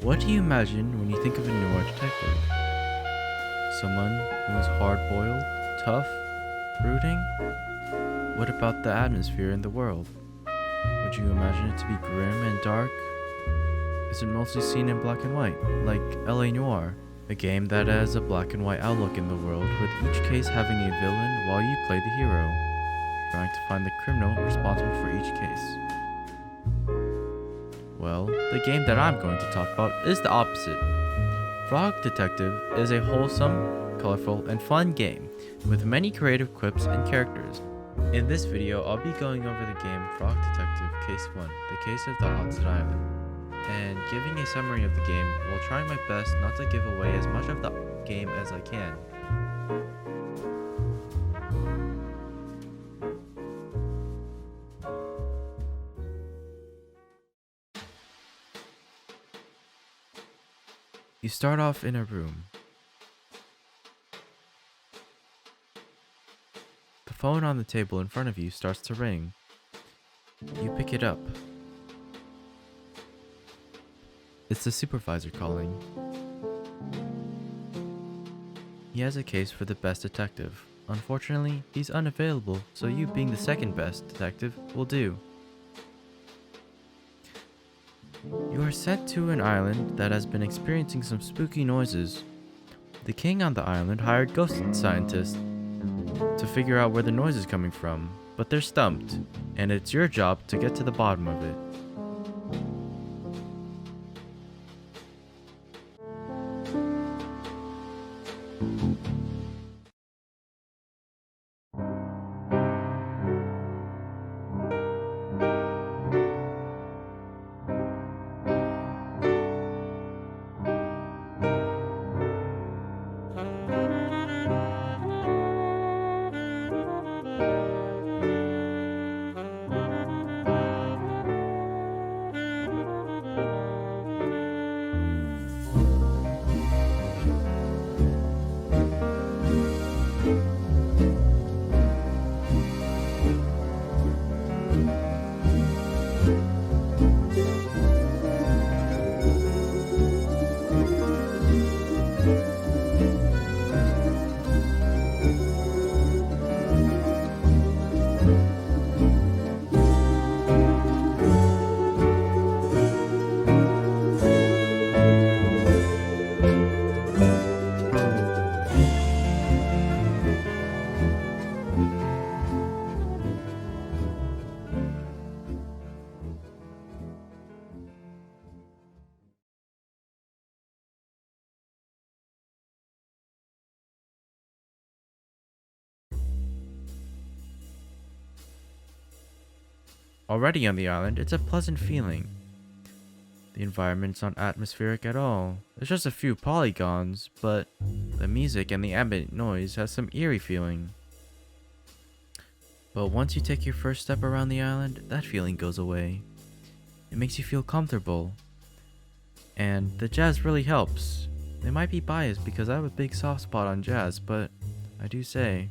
What do you imagine when you think of a noir detective? Someone who is hard-boiled, tough, brooding? What about the atmosphere in the world? Would you imagine it to be grim and dark? Is it mostly seen in black and white, like LA Noir, a game that has a black and white outlook in the world, with each case having a villain while you play the hero, trying to find the criminal responsible for each case? Well, the game that I'm going to talk about is the opposite. Frog Detective is a wholesome, colorful, and fun game with many creative quips and characters. In this video, I'll be going over the game Frog Detective Case 1, the case of the Haunted Island, and giving a summary of the game while trying my best not to give away as much of the game as I can. You start off in a room. The phone on the table in front of you starts to ring. You pick it up. It's the supervisor calling. He has a case for the best detective. Unfortunately, he's unavailable, so you being the second best detective will do. You are sent to an island that has been experiencing some spooky noises. The king on the island hired ghost scientists to figure out where the noise is coming from, but they're stumped, and it's your job to get to the bottom of it. Already on the island, it's a pleasant feeling. The environment's not atmospheric at all. There's just a few polygons, but the music and the ambient noise has some eerie feeling. But once you take your first step around the island, that feeling goes away. It makes you feel comfortable. And the jazz really helps. It might be biased because I have a big soft spot on jazz, but I do say,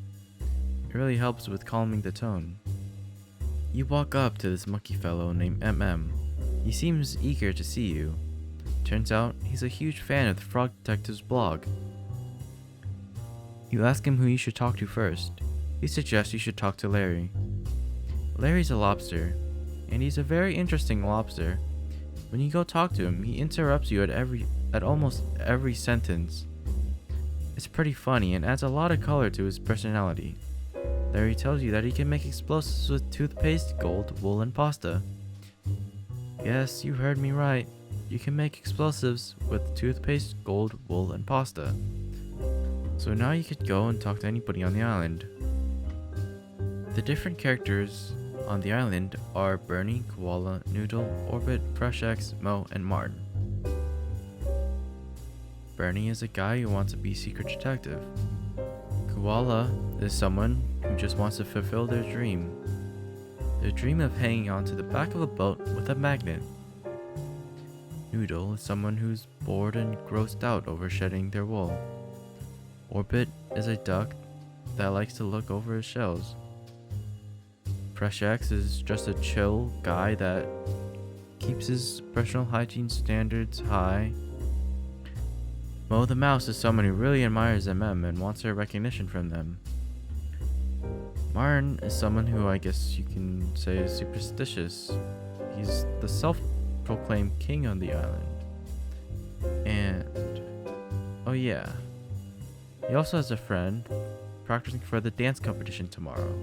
it really helps with calming the tone. You walk up to this monkey fellow named MM. He seems eager to see you. Turns out, he's a huge fan of the Frog Detective's blog. You ask him who you should talk to first. He suggests you should talk to Larry. Larry's a lobster, and he's a very interesting lobster. When you go talk to him, he interrupts you at almost every sentence. It's pretty funny and adds a lot of color to his personality. Larry tells you that he can make explosives with toothpaste, gold, wool, and pasta. Yes, you heard me right. You can make explosives with toothpaste, gold, wool, and pasta. So now you could go and talk to anybody on the island. The different characters on the island are Bernie, Koala, Noodle, Orbit, Fresh X, Mo, and Martin. Bernie is a guy who wants to be a secret detective. Koala is someone who just wants to fulfill their dream. Their dream of hanging onto the back of a boat with a magnet. Noodle is someone who's bored and grossed out over shedding their wool. Orbit is a duck that likes to look over his shells. Fresh X is just a chill guy that keeps his personal hygiene standards high. Mo the mouse is someone who really admires MM and wants her recognition from them. Martin is someone who I guess you can say is superstitious. He's the self-proclaimed king on the island. And oh yeah, he also has a friend practicing for the dance competition tomorrow.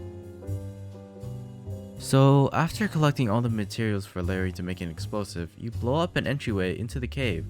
So after collecting all the materials for Larry to make an explosive, you blow up an entryway into the cave.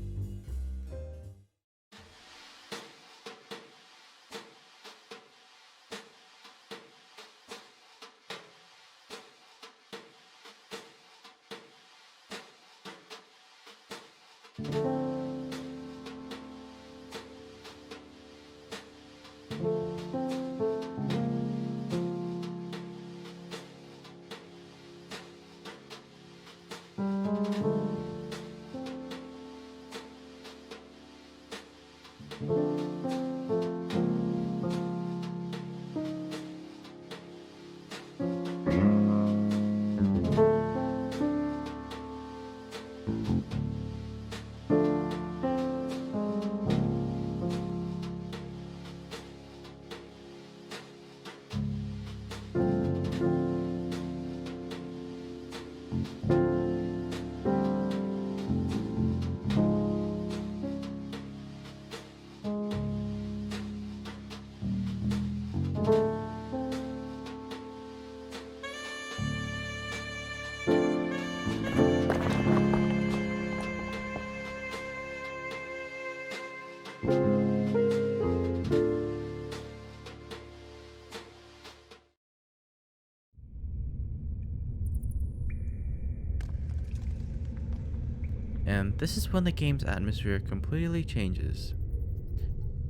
And this is when the game's atmosphere completely changes.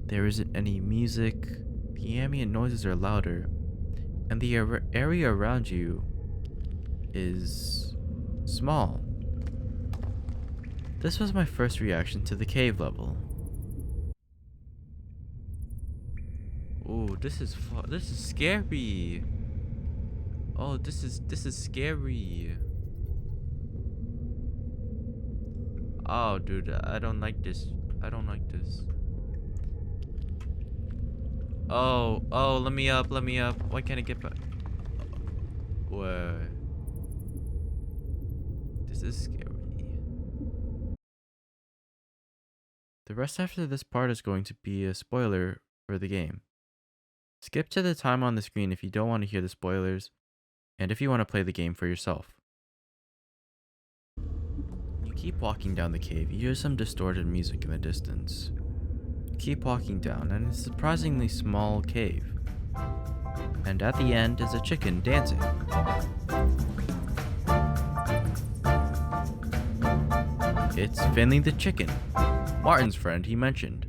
There isn't any music, the ambient noises are louder, and the area around you is small. This was my first reaction to the cave level. Oh, this is scary. Oh, this is scary. Oh, dude, I don't like this. I don't like this. Oh, let me up. Why can't I get back? Whoa. This is scary. The rest after this part is going to be a spoiler for the game. Skip to the time on the screen if you don't want to hear the spoilers, and if you want to play the game for yourself. You keep walking down the cave, you hear some distorted music in the distance. You keep walking down, and it's a surprisingly small cave. And at the end is a chicken dancing. It's Finley the chicken, Martin's friend he mentioned.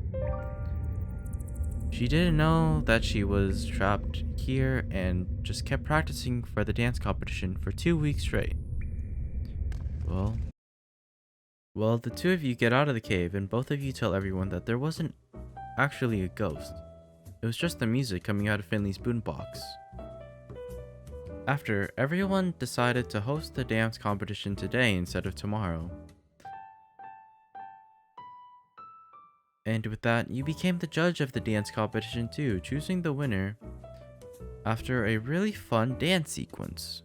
She didn't know that she was trapped here and just kept practicing for the dance competition for 2 weeks straight. Well, the two of you get out of the cave and both of you tell everyone that there wasn't actually a ghost. It was just the music coming out of Finley's boombox. After, everyone decided to host the dance competition today instead of tomorrow. And with that, you became the judge of the dance competition too, choosing the winner after a really fun dance sequence.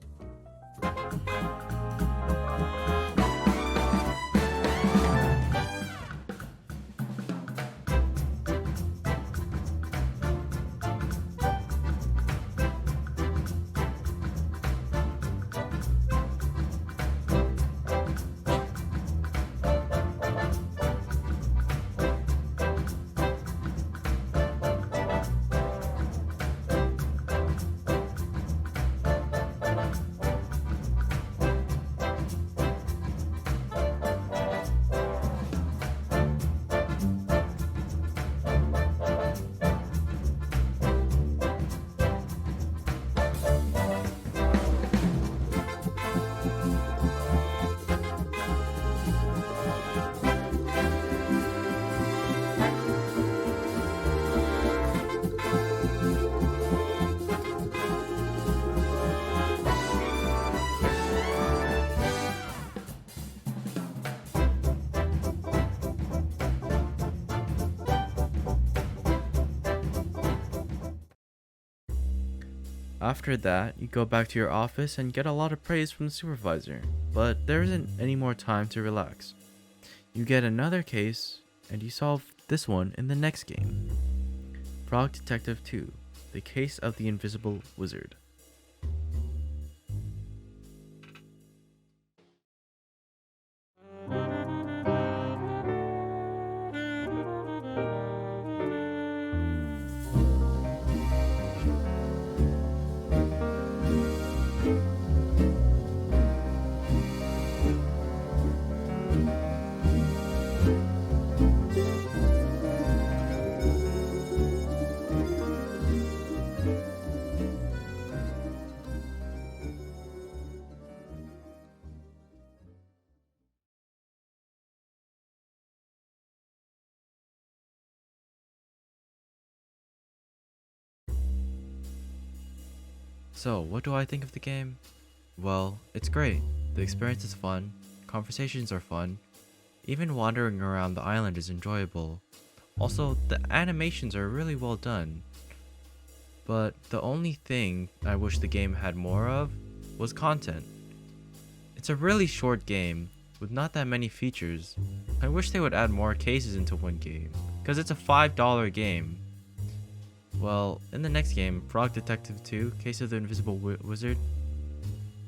After that, you go back to your office and get a lot of praise from the supervisor, but there isn't any more time to relax. You get another case, and you solve this one in the next game. Frog Detective 2: The Case of the Invisible Wizard. So, what do I think of the game? Well, it's great. The experience is fun, conversations are fun, even wandering around the island is enjoyable. Also, the animations are really well done. But the only thing I wish the game had more of was content. It's a really short game with not that many features. I wish they would add more cases into one game, because it's a $5 game. Well, in the next game, Frog Detective 2: Case of the Invisible Wizard,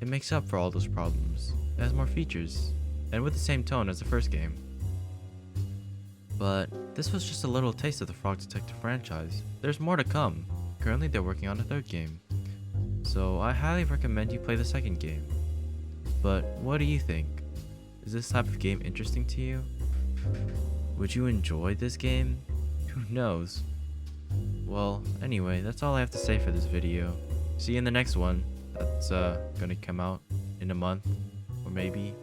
it makes up for all those problems. It has more features, and with the same tone as the first game. But this was just a little taste of the Frog Detective franchise. There's more to come. Currently they're working on a third game. So I highly recommend you play the second game. But what do you think? Is this type of game interesting to you? Would you enjoy this game? Who knows? Well, anyway, that's all I have to say for this video. See you in the next one. That's gonna come out in a month, or maybe